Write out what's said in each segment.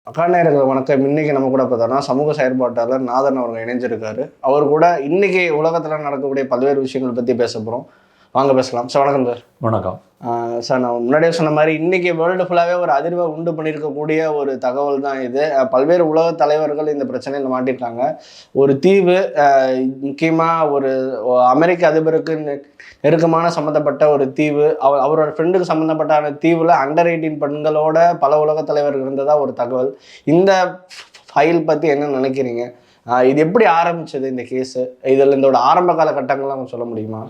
அக்காநேயர்கள் வணக்கம். இன்னைக்கு நம்ம கூட பார்த்தோம்னா சமூக செயற்பாட்டாளர் நாதன் அவர்கள் இணைஞ்சிருக்காரு. அவர் கூட இன்னைக்கு உலகத்தில் நடக்கக்கூடிய பல்வேறு விஷயங்கள் பற்றி பேச போகிறோம். வாங்க பேசலாம் சார். வணக்கம் சார். வணக்கம் சார். நான் முன்னாடியே சொன்ன மாதிரி இன்னைக்கு வேர்ல்டு ஃபுல்லாகவே ஒரு அதிர்வை உண்டு பண்ணியிருக்கக்கூடிய ஒரு தகவல் தான் இது. பல்வேறு உலக தலைவர்கள் இந்த பிரச்சனையில் மாட்டியிருக்காங்க. ஒரு தீவு, முக்கியமாக ஒரு அமெரிக்க அதிபருக்கு நெருக்கமான சம்மந்தப்பட்ட ஒரு தீவு, அவரோட ஃப்ரெண்டுக்கு சம்மந்தப்பட்ட தீவில் அண்டர் 18 பெண்களோட பல உலக தலைவர்கள் இருந்ததா ஒரு தகவல். இந்த ஃபைல் பற்றி என்ன நினைக்கிறீங்க? இது எப்படி ஆரம்பிச்சது இந்த கேஸு? இதில் இதோட ஆரம்ப காலகட்டங்கள்லாம் சொல்ல முடியுமா?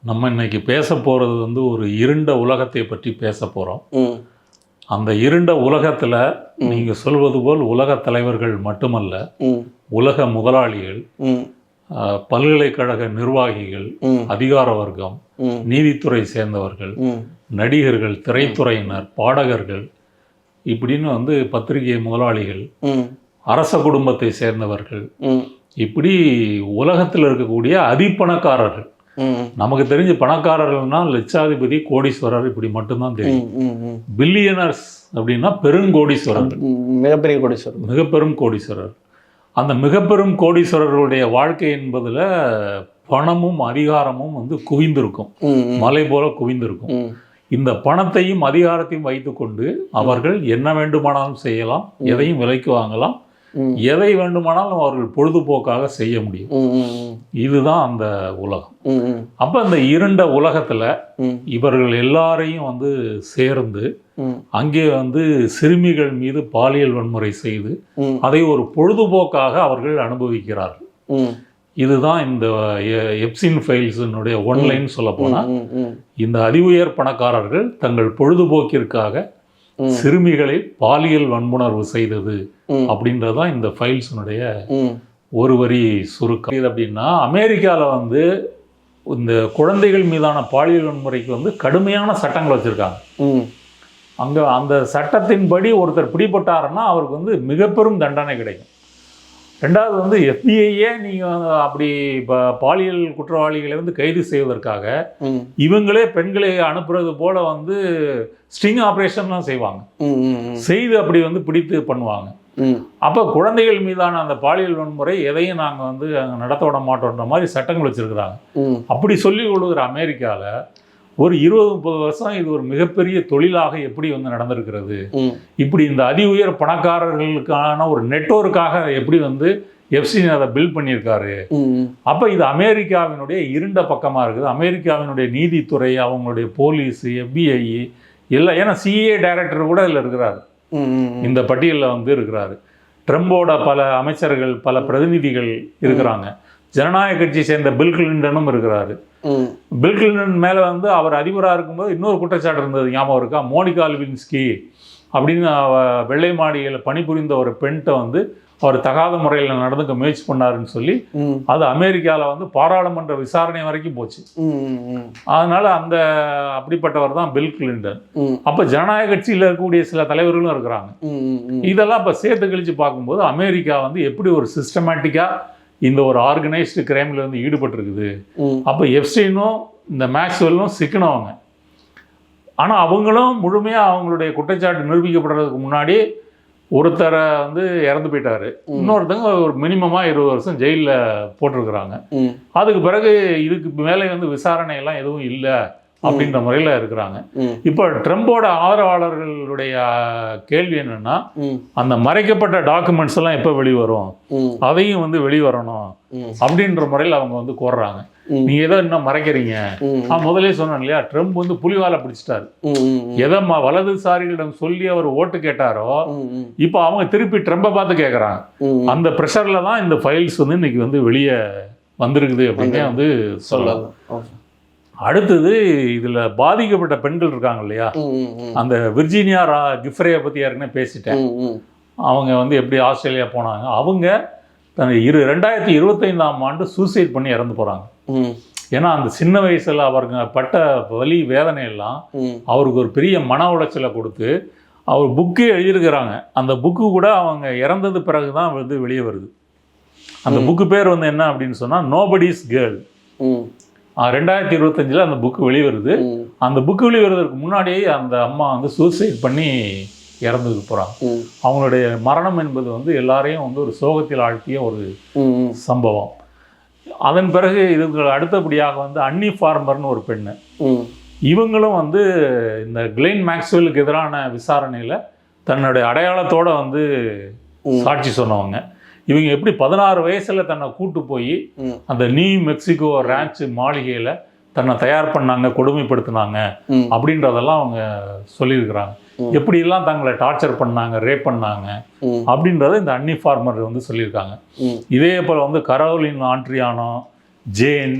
நம்ம இன்னைக்கு பேச போகிறது ஒரு இருண்ட உலகத்தை பற்றி பேச போகிறோம். அந்த இருண்ட உலகத்தில் நீங்கள் சொல்வது போல் உலக தலைவர்கள் மட்டுமல்ல, உலக முதலாளிகள், பல்கலைக்கழக நிர்வாகிகள், அதிகார வர்க்கம், நீதித்துறை சேர்ந்தவர்கள், நடிகர்கள், திரைத்துறையினர், பாடகர்கள், இப்படின்னு பத்திரிகை முதலாளிகள், அரச குடும்பத்தை சேர்ந்தவர்கள், இப்படி உலகத்தில் இருக்கக்கூடிய அதிபணக்காரர்கள். நமக்கு தெரிஞ்ச பணக்காரர்கள்னா லட்சாதிபதி, கோடீஸ்வரர், இப்படி மட்டும்தான் தெரியும். பில்லியனர்ஸ் அப்படின்னா பெருங்கோடீஸ்வரர்கள், மிகப்பெரிய கோடீஸ்வரர், மிகப்பெரும் கோடீஸ்வரர். அந்த மிகப்பெரும் கோடீஸ்வரர்களுடைய வாழ்க்கை என்பதில் பணமும் அதிகாரமும் குவிந்திருக்கும், மலை போல குவிந்திருக்கும். இந்த பணத்தையும் அதிகாரத்தையும் வைத்துக்கொண்டு அவர்கள் என்ன வேண்டுமானாலும் செய்யலாம், எதையும் விலைக்கு வாங்கலாம், எதை வேண்டுமானாலும் அவர்கள் பொழுதுபோக்காக செய்ய முடியும். இதுதான் அந்த உலகம். அப்ப அந்த இருண்ட உலகத்துல இவர்கள் எல்லாரையும் சேர்ந்து அங்கே சிறுமிகள் மீது பாலியல் வன்முறை செய்து அதை ஒரு பொழுதுபோக்காக அவர்கள் அனுபவிக்கிறார்கள். இதுதான் இந்த எப்சின் ஃபைல்ஸினுடைய ஒன்லைன் சொல்ல போனா, இந்த அதிஉயர் பணக்காரர்கள் தங்கள் பொழுதுபோக்கிற்காக சிறுமிகளை பாலியல் வன்புணர்வு செய்தது அப்படின்றதான் இந்த ஃபைல்ஸினுடைய ஒரு வரி சுருக்கம். இது அப்படின்னா அமெரிக்காவில் இந்த குழந்தைகள் மீதான பாலியல் வன்முறைக்கு கடுமையான சட்டங்கள் வச்சுருக்காங்க. அங்கே அந்த சட்டத்தின்படி ஒருத்தர் பிடிபட்டாருன்னா அவருக்கு மிக பெரும் தண்டனை கிடைக்கும். ரெண்டாவது எஃபிஐயே நீங்கள் அப்படி பாலியல் குற்றவாளிகளை கைது செய்வதற்காக இவங்களே பெண்களை அனுப்புறது போல ஸ்டிங் ஆப்ரேஷன்லாம் செய்வாங்க. செய்து அப்படி பிடித்து பண்ணுவாங்க. அப்போ குழந்தைகள் மீதான அந்த பாலியல் வன்முறை எதையும் நாங்கள் நடத்த விட மாட்டோன்ற மாதிரி சட்டங்கள் வச்சிருக்கிறாங்க. அப்படி சொல்லி கொடுக்குற அமெரிக்காவில் ஒரு 20-30 வருஷம் இது ஒரு மிகப்பெரிய தொழிலாக எப்படி நடந்திருக்கிறது. இப்படி இந்த அதி உயர் பணக்காரர்களுக்கான ஒரு நெட்வொர்க்காக எப்படி எப்சின் அதை பில்ட் பண்ணியிருக்காரு. அப்போ இது அமெரிக்காவினுடைய இருண்ட பக்கமாக இருக்குது. அமெரிக்காவினுடைய நீதித்துறை, அவங்களுடைய போலீஸு, FBI எல்லாம், ஏன்னா சிஏ டைரக்டர் கூட இதில் இருக்கிறாரு, இந்த பட்டியலில் இருக்கிறாரு. ட்ரம்போட பல அமைச்சர்கள், பல பிரதிநிதிகள் இருக்கிறாங்க. ஜனநாயக கட்சியை சேர்ந்த பில் கிளின்டனும் இருக்கிறாரு. பில் கிளின்டன் மேலே அவர் அதிபராக இருக்கும்போது இன்னொரு குற்றச்சாட்டு இருந்தது, ஞாபகம் இருக்கா? மோனிகா லெவின்ஸ்கி அப்படின்னு வெள்ளை மாளிகையில் பணிபுரிந்த ஒரு பெண்கிட்ட அவர் தகாத முறையில் நடந்துக்க முயற்சி பண்ணாருன்னு சொல்லி அது அமெரிக்காவில் பாராளுமன்ற விசாரணை வரைக்கும் போச்சு. அதனால அப்படிப்பட்டவர் தான் பில் கிளின்டன். அப்போ ஜனநாயக கட்சியில் இருக்கக்கூடிய சில தலைவர்களும் இருக்கிறாங்க. இதெல்லாம் இப்போ சேர்த்து கழிச்சு பார்க்கும்போது அமெரிக்கா எப்படி ஒரு சிஸ்டமேட்டிக்காக இந்த ஒரு ஆர்கனைஸ்டு கிரைம்ல ஈடுபட்டிருக்குது. அப்போ எப்ஸ்டைனும் இந்த மேக்ஸ்வெல்லும் சிக்கனவங்க. ஆனால் அவங்களும் முழுமையாக அவங்களுடைய குற்றச்சாட்டு நிரூபிக்கப்படுறதுக்கு முன்னாடி ஒருத்தரை இறந்து போயிட்டாரு, இன்னொருத்தங்க ஒரு மினிமமாக 20 வருஷம் ஜெயிலில் போட்டிருக்கிறாங்க. அதுக்கு பிறகு இதுக்கு மேலே விசாரணை எல்லாம் எதுவும் இல்லை அப்படின்ற முறையில் இருக்கிறாங்க. இப்போ ட்ரம்போட ஆதரவாளர்களுடைய கேள்வி என்னன்னா, அந்த மறைக்கப்பட்ட டாக்குமெண்ட்ஸ் எல்லாம் எப்போ வெளிவரும், அதையும் வெளிவரணும் அப்படின்ற முறையில் அவங்க கோர்றாங்க. நீங்க எதோ இன்னும் மறைக்கிறீங்க. முதலே சொன்னேன் இல்லையா, ட்ரம்ப் புலிவாலை பிடிச்சிட்டாரு. எதை வலதுசாரிகளிடம் சொல்லி அவர் ஓட்டு கேட்டாரோ இப்போ அவங்க திருப்பி ட்ரம்பை பார்த்து கேட்குறாங்க. அந்த ப்ரெஷர்ல தான் இந்த ஃபைல்ஸ் இன்னைக்கு வெளியே வந்திருக்குது அப்படின்னு சொல்லலாம். அடுத்தது இதில் பாதிக்கப்பட்ட பெண்கள் இருக்காங்க இல்லையா, அந்த விர்ஜீனியா கிஃப்ரே பற்றி ஏற்கனவே பேசிட்டேன். அவங்க எப்படி ஆஸ்திரேலியா போனாங்க. அவங்க 2025ஆம் ஆண்டு சூசைட் பண்ணி இறந்து போகிறாங்க. ஏன்னா அந்த சின்ன வயசில் அவருங்க பட்ட வலி வேதனை எல்லாம் அவருக்கு ஒரு பெரிய மன உளைச்சலை கொடுத்து அவர் புக்கு எழுதியிருக்கிறாங்க. அந்த புக்கு கூட அவங்க இறந்தது பிறகு தான் வெளியே வருது. அந்த புக்கு பேர் என்ன அப்படின்னு சொன்னால் நோபடிஸ் கேர்ள். 2025 அந்த புக்கு வெளிவருது. அந்த புக்கு வெளிவருவதற்கு முன்னாடியே அந்த அம்மா சூசைட் பண்ணி இறந்துட்டு போகிறாங்க. அவங்களுடைய மரணம் என்பது வந்து எல்லாரையும் வந்து ஒரு சோகத்தில் ஆழ்த்திய ஒரு சம்பவம். அதன் பிறகு இதுக்கு அடுத்தபடியாக வந்து அன்னி ஃபார்மர்னு ஒரு பெண்ணு, இவங்களும் வந்து இந்த கிளென் மேக்ஸ்வெலுக்கு எதிரான விசாரணையில் தன்னுடைய அடையாளத்தோடு வந்து சாட்சி சொன்னவங்க. இவங்க எப்படி 16 வயசில் தன்னை கூட்டு போய் அந்த நியூ மெக்சிகோ ரேன்ச் மாளிகையில் தன்னை தயார் பண்ணாங்க, கொடுமைப்படுத்தினாங்க அப்படின்றதெல்லாம் அவங்க சொல்லியிருக்கிறாங்க. எப்படியெல்லாம் தங்களை டார்ச்சர் பண்ணாங்க, ரேப் பண்ணாங்க அப்படின்றத இந்த அன்னி ஃபார்மர் வந்து சொல்லியிருக்காங்க. இதே போல் வந்து கரோலின் ஆண்ட்ரியானோ, ஜேன்,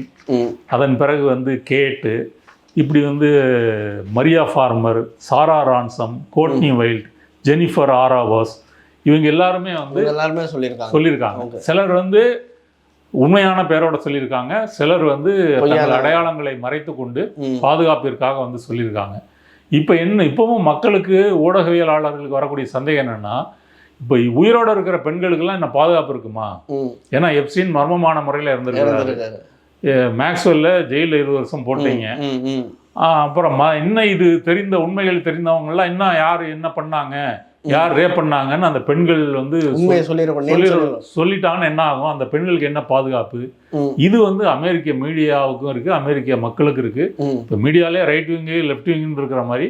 அதன் பிறகு வந்து கேட்டு, இப்படி வந்து மரியா ஃபார்மர், சாரா ரான்சம், கோட்னி வைல்ட், ஜெனிஃபர் ஆராவாஸ், இவங்க எல்லாருமே வந்து சொல்லியிருக்காங்க. சிலர் வந்து உண்மையான பேரோட சொல்லியிருக்காங்க, சிலர் வந்து தங்கள் அடையாளங்களை மறைத்து கொண்டு பாதுகாப்பிற்காக வந்து சொல்லியிருக்காங்க. இப்போவும் மக்களுக்கு, ஊடகவியலாளர்களுக்கு வரக்கூடிய சந்தேகம் என்னன்னா, இப்போ உயிரோட இருக்கிற பெண்களுக்கெல்லாம் என்ன பாதுகாப்பு இருக்குமா? ஏன்னா எப்ஸ்டீன் மர்மமான முறையில் இருந்திருக்காரு. மேக்ஸ்வெல்ல ஜெயிலில் 20 வருஷம் போட்டீங்க. அப்புறம் இன்னும் இது தெரிந்த உண்மைகள் தெரிந்தவங்கலாம் இன்னும் யார் என்ன பண்ணாங்க, யார் ரேப் பண்ணாங்கன்னு அந்த பெண்கள் வந்து சொல்லிட்டாங்கன்னு என்ன ஆகும்? அந்த பெண்களுக்கு என்ன பாதுகாப்பு? இது வந்து அமெரிக்க மீடியாவுக்கும் இருக்கு, அமெரிக்க மக்களுக்கு இருக்கு. இப்போ மீடியாலே ரைட் விங்கு லெஃப்ட் விங்னு இருக்கிற மாதிரி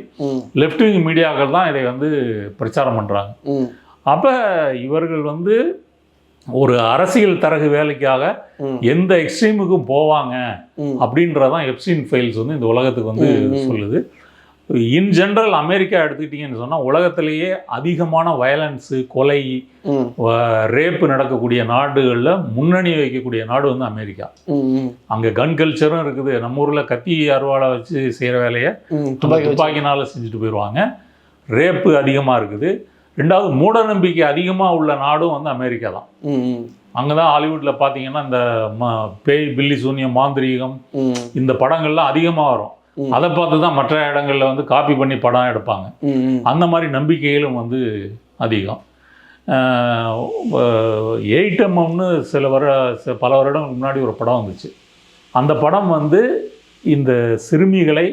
லெஃப்ட் விங் மீடியாக்கள் தான் இதை வந்து பிரச்சாரம் பண்றாங்க. அப்ப இவர்கள் வந்து ஒரு அரசியல் தரகு வேலைக்காக எந்த எக்ஸ்ட்ரீமுக்கும் போவாங்க அப்படின்றதான் எப்ஸ்டீன் ஃபைல்ஸ் வந்து இந்த உலகத்துக்கு வந்து சொல்லுது. இன் ஜென்ரல் அமெரிக்கா எடுத்துக்கிட்டிங்கன்னு சொன்னால் உலகத்திலேயே அதிகமான வயலன்ஸு, கொலை, ரேப்பு நடக்கக்கூடிய நாடுகளில் முன்னணி வைக்கக்கூடிய நாடு வந்து அமெரிக்கா. அங்கே கன் கல்ச்சரும் இருக்குது. நம்ம ஊரில் கத்தி அருவாளை வச்சு செய்கிற வேலையை துப்பாக்கினால் செஞ்சுட்டு போயிடுவாங்க. ரேப்பு அதிகமாக இருக்குது. ரெண்டாவது, மூட நம்பிக்கை அதிகமாக உள்ள நாடும் வந்து அமெரிக்கா தான். அங்கே தான் ஹாலிவுட்டில் பார்த்தீங்கன்னா இந்த பேய், பில்லி சூன்யம், மாந்திரீகம் இந்த படங்கள்லாம் அதிகமாக வரும். அதை பார்த்து தான் மற்ற இடங்களில் வந்து காப்பி பண்ணி படம் எடுப்பாங்க. அந்த மாதிரி நம்பிக்கைகளும் வந்து அதிகம். 8mm பல வருடங்களுக்கு முன்னாடி ஒரு படம் வந்துச்சு. அந்த படம் வந்து இந்த சிறுமிகளை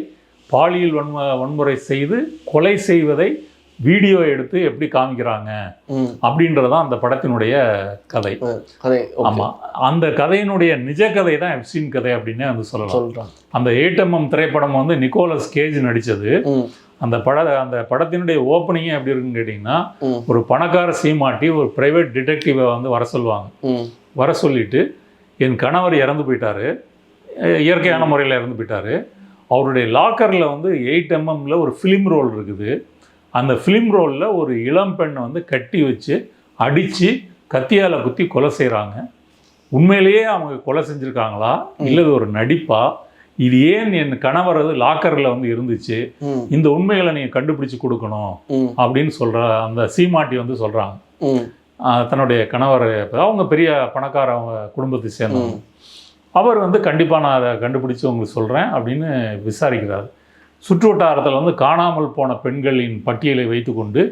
பாலியல் வன்முறை செய்து கொலை செய்வதை வீடியோ எடுத்து எப்படி காமிக்கிறாங்க அப்படின்றதான் அந்த படத்தினுடைய கதை. ஆமாம், அந்த கதையினுடைய நிஜ கதை தான் எப்ஸ்டீன் கதை அப்படின்னு வந்து சொல்லலாம். அந்த 8mm திரைப்படம் வந்து நிக்கோலஸ் கேஜ் நடித்தது. அந்த படத்தினுடைய ஓப்பனிங்கே எப்படி இருக்குன்னு கேட்டிங்கன்னா, ஒரு பணக்கார சீமாட்டி ஒரு பிரைவேட் டிடெக்டிவை வந்து வர சொல்லுவாங்க. வர சொல்லிட்டு, என் கணவர் இறந்து போயிட்டாரு, இயற்கையான முறையில் இறந்து போயிட்டாரு, அவருடைய லாக்கரில் வந்து 8mm ஒரு ஃபிலிம் ரோல் இருக்குது. அந்த ஃபிலிம் ரோலில் ஒரு இளம் பெண்ணை வந்து கட்டி வச்சு அடித்து கத்தியால் குத்தி கொலை செய்கிறாங்க. உண்மையிலேயே அவங்க கொலை செஞ்சுருக்காங்களா இல்லை இது ஒரு நடிப்பா? இது ஏன் என் கணவர் லாக்கரில் வந்து இருந்துச்சு, இந்த உண்மைகளை நீங்கள் கண்டுபிடிச்சு கொடுக்கணும் அப்படின்னு சொல்கிற அந்த சீமாட்டி வந்து சொல்கிறாங்க. தன்னுடைய கணவர், அவங்க பெரிய பணக்கார குடும்பத்தை சேர்ந்தவங்க. அவர் வந்து கண்டிப்பாக நான் அதை கண்டுபிடிச்சி உங்களுக்கு சொல்கிறேன் அப்படின்னு விசாரிக்கிறார். சுற்று வட்டாரத்தில் வந்து காணாமல் போன பெண்களின் பட்டியலை வைத்துக்கொண்டு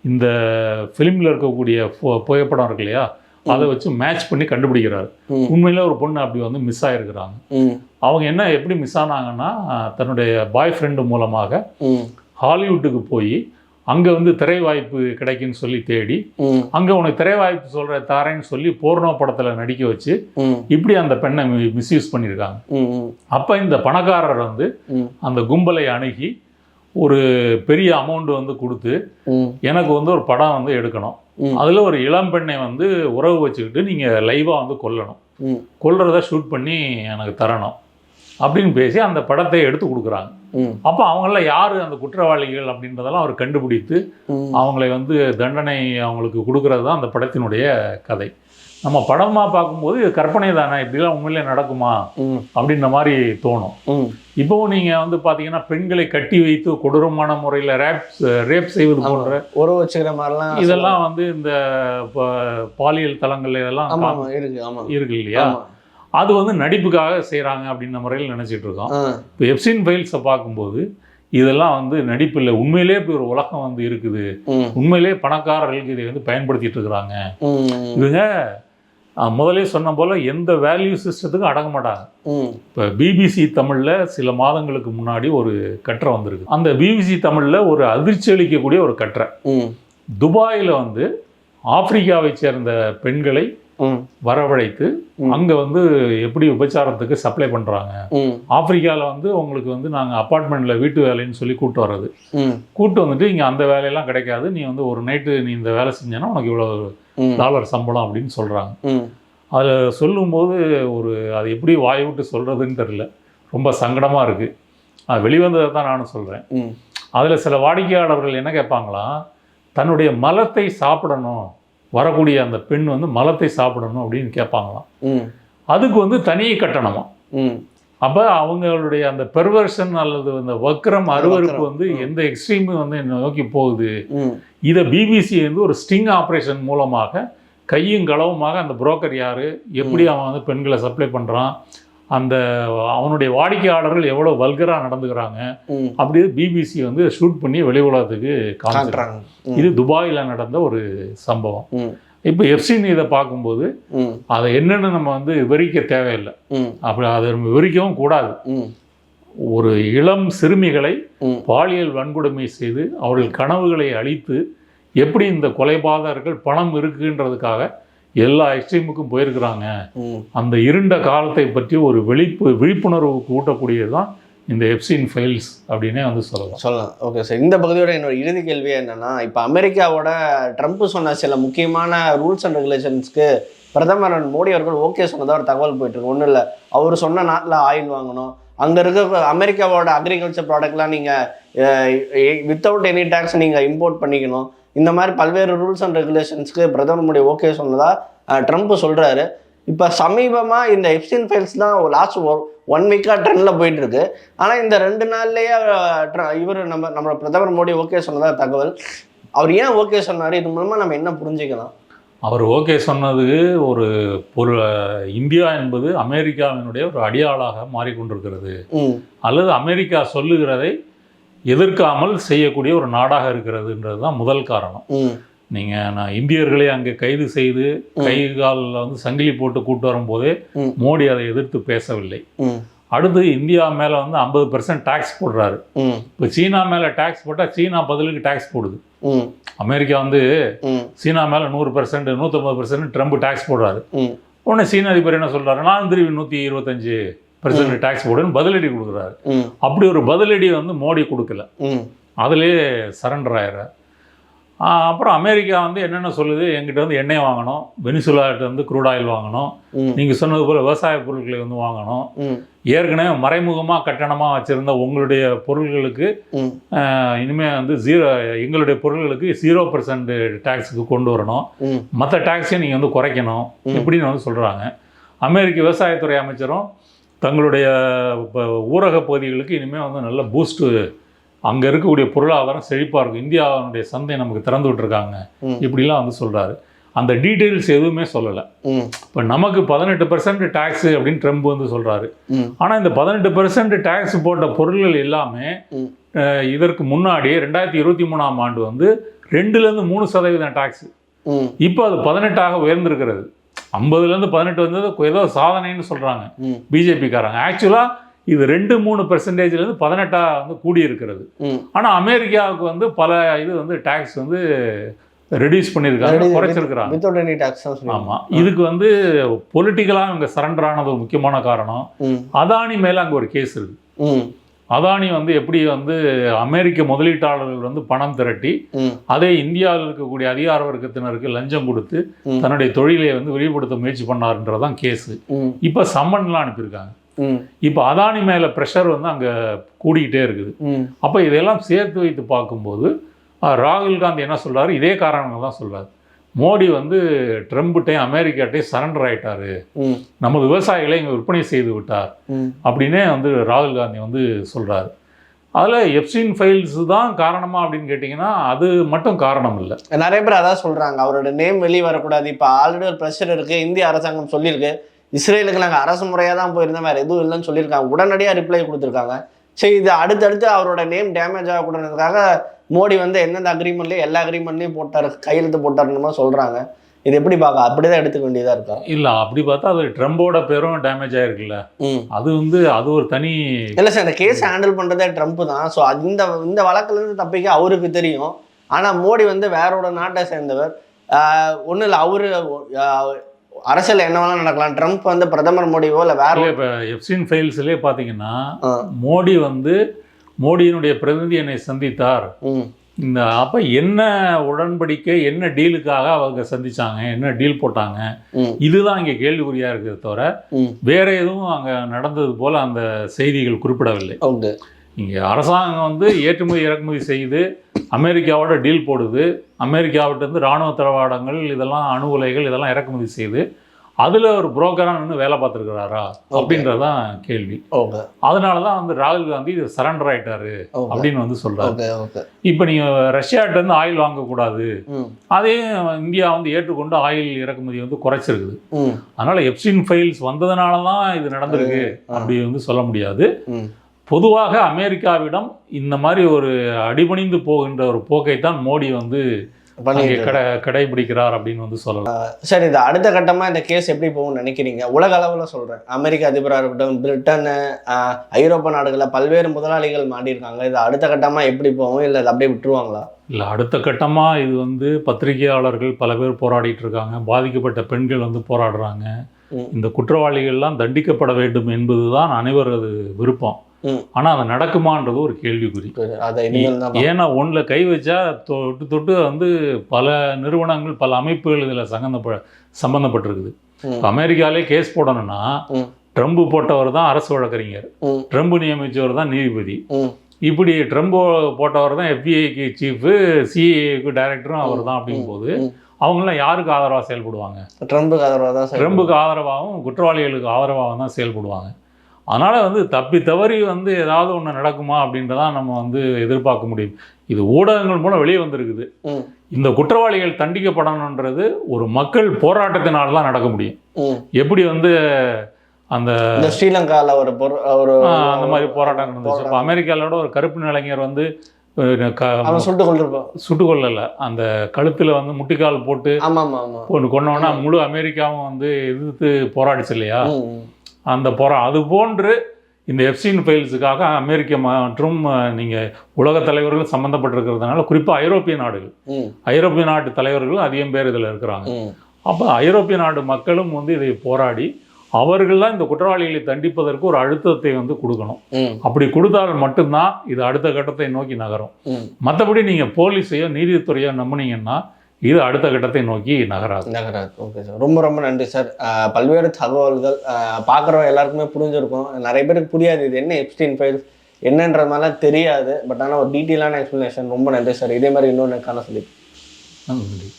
இந்த ஃபிலிமில் இருக்கக்கூடிய புகைப்படம் இருக்கு இல்லையா, அதை வச்சு மேட்ச் பண்ணி கண்டுபிடிக்கிறாரு. உண்மையில ஒரு பொண்ணு அப்படி வந்து மிஸ் ஆகிருக்கிறாங்க. அவங்க எப்படி மிஸ் ஆனாங்கன்னா, தன்னுடைய பாய் ஃப்ரெண்டு மூலமாக ஹாலிவுட்டுக்கு போய் அங்கே வந்து திரை வாய்ப்பு கிடைக்குன்னு சொல்லி தேடி, அங்கே உனக்கு திரை வாய்ப்பு தரேன்னு சொல்லி போர்னோ படத்தில் நடிக்க வச்சு இப்படி அந்த பெண்ணை மிஸ்யூஸ் பண்ணியிருக்காங்க. அப்போ இந்த பணக்காரர் வந்து அந்த கும்பலை அணுகி ஒரு பெரிய அமௌண்ட் வந்து கொடுத்து, எனக்கு வந்து ஒரு படம் வந்து எடுக்கணும், அதில் ஒரு இளம் பெண்ணை வந்து உறவு வச்சுக்கிட்டு நீங்கள் லைவாக வந்து கொல்றத ஷூட் பண்ணி எனக்கு தரணும் அப்படின்னு பேசி அந்த படத்தை எடுத்து கொடுக்குறாங்க. அப்போ அவங்கள யார் அந்த குற்றவாளிகள் அப்படின்றதெல்லாம் அவர் கண்டுபிடித்து அவங்களை வந்து தண்டனை அவங்களுக்கு கொடுக்கறது தான் அந்த படத்தினுடைய கதை. நம்ம படமாக பார்க்கும்போது இது கற்பனை தானே, இப்படிலாம் உண்மையிலே நடக்குமா அப்படின்ற மாதிரி தோணும். இப்போவும் நீங்கள் வந்து பார்த்தீங்கன்னா பெண்களை கட்டி வைத்து கொடூரமான முறையில் ரேப் செய்வது போன்ற உறவு வச்சுக்கிற மாதிரிலாம் இதெல்லாம் வந்து இந்த பாலியல் தளங்கள் இதெல்லாம் இருக்கு இல்லையா, அது வந்து நடிப்புக்காக செய்கிறாங்க அப்படின்ற முறையில் நினச்சிட்டு இருக்கோம். இப்போ எப்ஸ்டீன் ஃபைல்ஸை பார்க்கும்போது இதெல்லாம் வந்து நடிப்பு இல்லை, உண்மையிலே இப்படி ஒரு உலகம் வந்து இருக்குது, உண்மையிலே பணக்காரர்களுக்கு இதை வந்து பயன்படுத்திட்டு இருக்கிறாங்க. இவங்க முதலே சொன்ன போல் எந்த வேல்யூ சிஸ்டத்துக்கும் அடங்க மாட்டாங்க. இப்போ பிபிசி தமிழில் சில மாதங்களுக்கு முன்னாடி ஒரு கட்டுரை வந்திருக்கு. அந்த பிபிசி தமிழில் ஒரு அதிர்ச்சி அளிக்கக்கூடிய ஒரு கட்டுரை. துபாயில் வந்து ஆப்பிரிக்காவை சேர்ந்த பெண்களை வரவழைத்து அங்கே வந்து எப்படி விபச்சாரத்துக்கு சப்ளை பண்ணுறாங்க. ஆப்பிரிக்காவில் வந்து உங்களுக்கு வந்து நாங்கள் அப்பார்ட்மெண்ட்டில் வீட்டு வேலைன்னு சொல்லி கூப்பிட்டு வர்றது, கூப்பிட்டு வந்துட்டு இங்கே அந்த வேலையெல்லாம் கிடைக்காது, நீ வந்து ஒரு நைட்டு நீ இந்த வேலை செஞ்சேன்னா உனக்கு இவ்வளோ டாலர் சம்பளம் அப்படின்னு சொல்கிறாங்க. அதில் சொல்லும்போது அது எப்படி வாய் விட்டு சொல்கிறதுன்னு தெரில, ரொம்ப சங்கடமாக இருக்குது. அது வெளிவந்ததை தான் நானும் சொல்கிறேன். அதில் சில வாடிக்கையாளர்கள் என்ன கேட்பாங்களாம், தன்னுடைய மலத்தை சாப்பிடணும், வரக்கூடிய அந்த பெண் வந்து மலத்தை சாப்பிடணும் அப்படின்னு கேட்பாங்களாம். அதுக்கு வந்து தனி கட்டணமா. அப்போ அவங்களுடைய அந்த பெர்வர்ஷன் அல்லது அந்த வக்ரம் அருவருப்பு வந்து எந்த எக்ஸ்ட்ரீமு வந்து நோக்கி போகுது. இதை பிபிசி வந்து ஒரு ஸ்டிங் ஆப்ரேஷன் மூலமாக கையும் களவுமாக அந்த புரோக்கர் யார், எப்படி அவன் வந்து பெண்களை சப்ளை பண்ணுறான், அந்த அவனுடைய வாடிக்கையாளர்கள் எவ்வளோ வல்கராக நடந்துக்கிறாங்க அப்படி பிபிசி வந்து ஷூட் பண்ணி வெளி உலகத்துக்கு காமிக்கிறாங்க. இது துபாயில் நடந்த ஒரு சம்பவம். இப்போ எப்சின் இதை பார்க்கும்போது அதை என்னென்னு நம்ம வந்து விவரிக்க தேவையில்லை, அப்படி அதை நம்ம விவரிக்கவும் கூடாது. ஒரு இளம் சிறுமிகளை பாலியல் வன்கொடுமை செய்து அவர்கள் கனவுகளை அழித்து எப்படி இந்த கொலைபாதகர்கள் பணம் இருக்குன்றதுக்காக எல்லா எக்ஸ்ட்ரீமுக்கும் போயிருக்கிறாங்க. அந்த இருண்ட காலத்தை பற்றி ஒரு விழிப்புணர்வு கூட்டக்கூடியது தான் இந்த எப்சின் ஃபைல்ஸ் அப்படின்னே வந்து சொல்லலாம். ஓகே சார், இந்த பகுதியோட என்னோட இறுதி கேள்வி என்னன்னா, இப்போ அமெரிக்காவோட ட்ரம்ப் சொன்ன சில முக்கியமான ரூல்ஸ் அண்ட் ரெகுலேஷன்ஸ்க்கு பிரதமர் மோடி அவர்கள் ஓகே சொன்னதாக ஒரு தகவல் போயிட்டு இருக்கு. ஒன்றும் இல்லை, அவர் சொன்ன நாட்டில் ஆயில் வாங்கணும், அங்கே இருக்க அமெரிக்காவோட அக்ரிகல்ச்சர் ப்ராடக்ட்லாம் நீங்கள் வித்தவுட் எனி டேக்ஸ் நீங்கள் இம்போர்ட் பண்ணிக்கணும். இந்த மாதிரி பல்வேறு ரூல்ஸ் அண்ட் ரெகுலேஷன்ஸ்க்கு பிரதமர் மோடி ஓகே சொன்னதா ட்ரம்ப் சொல்கிறாரு. இப்போ சமீபமாக இந்த எப்சின் ஃபைல்ஸ் தான் லாஸ்ட் 1 வீக்காக ட்ரெண்டில் போயிட்டு இருக்கு. ஆனால் இந்த 2 நாள்லேயே இவர் நம்ம பிரதமர் மோடி ஓகே சொன்னதா தகவல். அவர் ஏன் ஓகே சொன்னார்? இது மூலமாக நம்ம என்ன புரிஞ்சுக்கலாம்? அவர் ஓகே சொன்னது ஒரு இந்தியா என்பது அமெரிக்காவினுடைய ஒரு அடியாளாக மாறிக்கொண்டிருக்கிறது, அல்லது அமெரிக்கா சொல்லுகிறதை எதிர்க்காமல் செய்யக்கூடிய ஒரு நாடாக இருக்கிறதுன்றது தான் முதல் காரணம். நான் இந்தியர்களை அங்கே கைது செய்து கை காலில் வந்து சங்கிலி போட்டு கூட்டு வரும்போதே மோடி அதை எதிர்த்து பேசவில்லை. அடுத்து இந்தியா மேலே வந்து 50% டேக்ஸ் போடுறாரு. இப்போ சீனா மேலே டேக்ஸ் போட்டால் சீனா பதிலுக்கு டேக்ஸ் போடுது. அமெரிக்கா வந்து சீனா மேலே 100%, 150% ட்ரம்ப் டேக்ஸ் போடுறாரு. உடனே சீன அதிபர் என்ன சொல்கிறாரு, நான் திரும்பி 125% டேக்ஸ் போடுன்னு பதிலடி கொடுக்குறாரு. அப்படி ஒரு பதிலடி வந்து மோடி கொடுக்கல, அதுலேயே சரண்டர் ஆயிடுறாரு. அப்புறம் அமெரிக்கா வந்து என்னென்ன சொல்லுது, எங்கிட்ட வந்து எண்ணெய் வாங்கணும், வெனிசுலாட்ட வந்து க்ரூட் ஆயில் வாங்கணும், நீங்கள் சொன்னது போல் விவசாய பொருட்களை வந்து வாங்கணும், ஏற்கனவே மறைமுகமாக கட்டணமாக வச்சுருந்த உங்களுடைய பொருள்களுக்கு இனிமேல் வந்து எங்களுடைய பொருள்களுக்கு 0% டேக்ஸுக்கு கொண்டு வரணும், மற்ற டேக்ஸையும் நீங்கள் வந்து குறைக்கணும் இப்படின்னு வந்து சொல்கிறாங்க. அமெரிக்க விவசாயத்துறை அமைச்சரும் தங்களுடைய ஊரக பகுதிகளுக்கு இனிமேல் வந்து நல்ல பூஸ்ட்டு, அங்கே இருக்கக்கூடிய பொருளாதாரம் செழிப்பாக இருக்கும், இந்தியாவுடைய சந்தை நமக்கு திறந்து விட்டுருக்காங்க இப்படிலாம் வந்து சொல்கிறாரு. அந்த டீட்டெயில்ஸ் எதுவுமே சொல்லலை. இப்போ நமக்கு 18% டேக்ஸு அப்படின்னு ட்ரம்ப் வந்து சொல்கிறாரு. ஆனால் இந்த 18% டேக்ஸ் போட்ட பொருள்கள் எல்லாமே இதற்கு முன்னாடி 2023ஆம் ஆண்டு வந்து 2-3% டேக்ஸு, இப்போ அது 18ஆக உயர்ந்திருக்கிறது. 50-18 வந்தது ஏதோ சாதனைன்னு சொல்கிறாங்க பிஜேபிக்காரங்க. ஆக்சுவலாக இது 2-3%-லேருந்து 18 வந்து கூடி இருக்கிறது. ஆனால் அமெரிக்காவுக்கு வந்து பல இது வந்து டேக்ஸ் வந்து ரெடியூஸ் பண்ணியிருக்காங்க, குறைச்சிருக்கிறாங்க. ஆமாம், இதுக்கு வந்து பொலிட்டிக்கலாக இவங்க சரண்டர் ஆனது ஒரு முக்கியமான காரணம். அதானி மேலே அங்கே ஒரு கேஸ் இருக்குது. அதானி வந்து எப்படி வந்து அமெரிக்க முதலீட்டாளர்கள் வந்து பணம் திரட்டி அதே இந்தியாவில் இருக்கக்கூடிய அதிகார வர்க்கத்தினருக்கு லஞ்சம் கொடுத்து தன்னுடைய தொழிலை வந்து விரிவுபடுத்த முயற்சி பண்ணாருன்றதான் கேஸு. இப்போ சம்மன்லாம் அனுப்பியிருக்காங்க. இப்போ அதானி மேலே ப்ரெஷர் வந்து அங்கே கூடிக்கிட்டே இருக்குது. அப்போ இதெல்லாம் சேர்த்து வைத்து பார்க்கும்போது ராகுல் காந்தி என்ன சொல்கிறாரு, இதே காரணங்கள் தான் சொல்கிறார். மோடி வந்து ட்ரம்ப்டையும் அமெரிக்காட்டையும் சரண்டர் ஆகிட்டாரு, நமது விவசாயிகளை இங்கே விற்பனை செய்து விட்டார் அப்படின்னே வந்து ராகுல் காந்தி வந்து சொல்கிறாரு. அதில் எப்சின் ஃபைல்ஸ் தான் காரணமா அப்படின்னு கேட்டிங்கன்னா அது மட்டும் காரணம் இல்லை. நிறைய பேர் அதான் சொல்கிறாங்க, அவரோட நேம் வெளியே வரக்கூடாது. இப்போ ஆல்ரெடி ஒரு ப்ரெஷர் இருக்குது, இந்திய அரசாங்கம் சொல்லியிருக்கு, இஸ்ரேலுக்கு நாங்கள் அரசு முறையாக தான் போயிருந்தோம், வேறு எதுவும் இல்லைன்னு சொல்லியிருக்காங்க. உடனடியாக ரிப்ளை கொடுத்துருக்காங்க. சரி, இது அடுத்தடுத்து அவரோட நேம் டேமேஜ் ஆகக்கூடாதுக்காக மோடி வந்து எந்தெந்த அக்ரிமெண்ட்லேயும் எல்லா அக்ரிமெண்ட்லேயும் போட்டார், கையெழுத்து போட்டாருன்னு சொல்கிறாங்க. இது எப்படி பார்க்க அப்படிதான் எடுத்துக்க வேண்டியதா இருக்கா? இல்லை, அப்படி பார்த்தா அது ட்ரம்போட பேரும் டேமேஜ் ஆயிருக்குல்ல. அது ஒரு தனி இல்லை சார், இந்த கேஸ் ஹேண்டில் பண்ணுறதே ட்ரம்ப் தான். ஸோ இந்த இந்த வழக்குலேருந்து தப்பிக்க அவருக்கு தெரியும். ஆனால் மோடி வந்து வேறோட நாட்டை சேர்ந்தவர். ஒன்றும் இல்லை, அவரு அரசியல் என்ன வேணாலும் நடக்கலாம். ட்ரம்ப் வந்து பிரதமர் மோடியோ இல்லை வேற இப்போ எப்ஸ்டீன் ஃபைல்ஸ்லேயே பார்த்தீங்கன்னா மோடி வந்து மோடியினுடைய பிரதிநிதி என்னை சந்தித்தார். அப்போ என்ன உடன்படிக்கை, என்ன டீலுக்காக அவங்க சந்திச்சாங்க, என்ன டீல் போட்டாங்க, இதுதான் இங்கே கேள்விக்குறியாக இருக்கிறத தவிர வேற எதுவும் அங்கே நடந்தது போல அந்த செய்திகள் குறிப்பிடவில்லை. இங்கே அரசாங்கம் வந்து ஏற்றுமதி இறக்குமதி செய்து அமெரிக்காவோட டீல் போடுது. அமெரிக்காவிட்டேருந்து இராணுவ தளவாடங்கள், இதெல்லாம் அணு உலைகள் இதெல்லாம் இறக்குமதி செய்து அதில் ஒரு புரோக்கராக நின்று வேலை பார்த்துருக்கிறாரா அப்படின்றதான் கேள்வி. அதனால தான் வந்து ராகுல் காந்தி இது சரண்டர் ஆகிட்டாரு அப்படின்னு வந்து சொல்கிறாரு. இப்போ நீங்கள் ரஷ்யாட்டேருந்து ஆயில் வாங்கக்கூடாது, அதே இந்தியா வந்து ஏற்றுக்கொண்டு ஆயில் இறக்குமதி வந்து குறைச்சிருக்குது. அதனால் எப்ஸ்டீன் ஃபைல்ஸ் வந்ததுனால தான் இது நடந்திருக்கு அப்படி வந்து சொல்ல முடியாது. பொதுவாக அமெரிக்காவிடம் இந்த மாதிரி ஒரு அடிபணிந்து போகின்ற ஒரு போக்கை தான் மோடி வந்து கடைபிடிக்கிறார் அப்படின்னு வந்து சொல்லலாம். சார், இது அடுத்த கட்டமாக இந்த கேஸ் எப்படி போகும்னு நினைக்கிறீங்க? உலக அளவில் சொல்கிறேன், அமெரிக்க அதிபராக இருக்கட்டும், பிரிட்டனு, ஐரோப்பா நாடுகளில் பல்வேறு முதலாளிகள் மாட்டியிருக்காங்க. இது அடுத்த கட்டமாக எப்படி போகும், இல்லை இது அப்படியே விட்டுருவாங்களா? இல்லை, அடுத்த கட்டமாக இது வந்து பத்திரிகையாளர்கள் பல பேர் போராடிட்டு இருக்காங்க, பாதிக்கப்பட்ட பெண்கள் வந்து போராடுறாங்க. இந்த குற்றவாளிகள்லாம் தண்டிக்கப்பட வேண்டும் என்பது தான் அனைவரது விருப்பம். ஆனால் அது நடக்குமான்றது ஒரு கேள்விக்குறி. ஏன்னா ஒன்றில் கை வச்சா தொட்டு தொட்டு வந்து பல நிறுவனங்கள், பல அமைப்புகள் இதில் சம்பந்தப்பட்டிருக்குது. அமெரிக்காலே கேஸ் போடணும்னா ட்ரம்ப் போட்டவர் தான் அரசு வழக்கறிஞர், ட்ரம்ப் நியமித்தவர் தான் நீதிபதி, இப்படி ட்ரம்ப் போட்டவர் தான் FBI சீஃபு, CIA டைரக்டரும் அவர் தான். அப்படிங்கும்போது அவங்களாம் யாருக்கு ஆதரவாக செயல்படுவாங்க? ட்ரம்புக்கு ஆதரவாக தான். ட்ரம்புக்கு ஆதரவாகவும் குற்றவாளிகளுக்கு ஆதரவாகவும் தான் செயல்படுவாங்க. அதனால் வந்து தப்பி தவறி வந்து ஏதாவது ஒன்று நடக்குமா அப்படின்றதான் நம்ம வந்து எதிர்பார்க்க முடியும். இது ஊடகங்கள் மூலம் வெளியே வந்திருக்குது. இந்த குற்றவாளிகள் தண்டிக்கப்படணுன்றது ஒரு மக்கள் போராட்டத்தினால தான் நடக்க முடியும். எப்படி வந்து அந்த ஸ்ரீலங்காவில் ஒரு அந்த மாதிரி போராட்டம் நடந்துச்சு. இப்போ அமெரிக்காவோட ஒரு கருப்பு இளைஞர் வந்து சுட்டு கொள்ளல, அந்த கழுத்தில் வந்து முட்டிக்கால் போட்டு கொண்டோன்னா முழு அமெரிக்காவும் வந்து எதிர்த்து போராடிச்சு இல்லையா? அந்த அது போன்று இந்த எப்ஸ்டீன் ஃபைல்ஸுக்காக அமெரிக்க மற்றும் நீங்கள் உலக தலைவர்கள் சம்மந்தப்பட்டிருக்கிறதுனால, குறிப்பாக ஐரோப்பிய நாட்டு தலைவர்களும் அதிகம் பேர் இதில் இருக்கிறாங்க. அப்போ ஐரோப்பிய நாடு மக்களும் வந்து இதை போராடி அவர்கள் தான் இந்த குற்றவாளிகளை தண்டிப்பதற்கு ஒரு அழுத்தத்தை வந்து கொடுக்கணும். அப்படி கொடுத்தால் மட்டும்தான் இது அடுத்த கட்டத்தை நோக்கி நகரும். மற்றபடி நீங்கள் போலீஸையோ நீதித்துறையோ நம்பினீங்கன்னா இது அடுத்த கட்டத்தை நோக்கி நகராது. ஓகே சார், ரொம்ப ரொம்ப நன்றி சார். பல்வேறு தகவல்கள் பார்க்குறோம், எல்லாருக்குமே புரிஞ்சிருக்கும். நிறைய பேருக்கு புரியாது இது என்ன எப்ஸ்டீன் ஃபைல்ஸ் என்னன்ற மாதிரிலாம் தெரியாது. பட் ஆனால் ஒரு டீட்டெயிலான எக்ஸ்ப்ளனேஷன். ரொம்ப நன்றி சார். இதே மாதிரி இன்னொன்று காண சொல்லி நன்றி.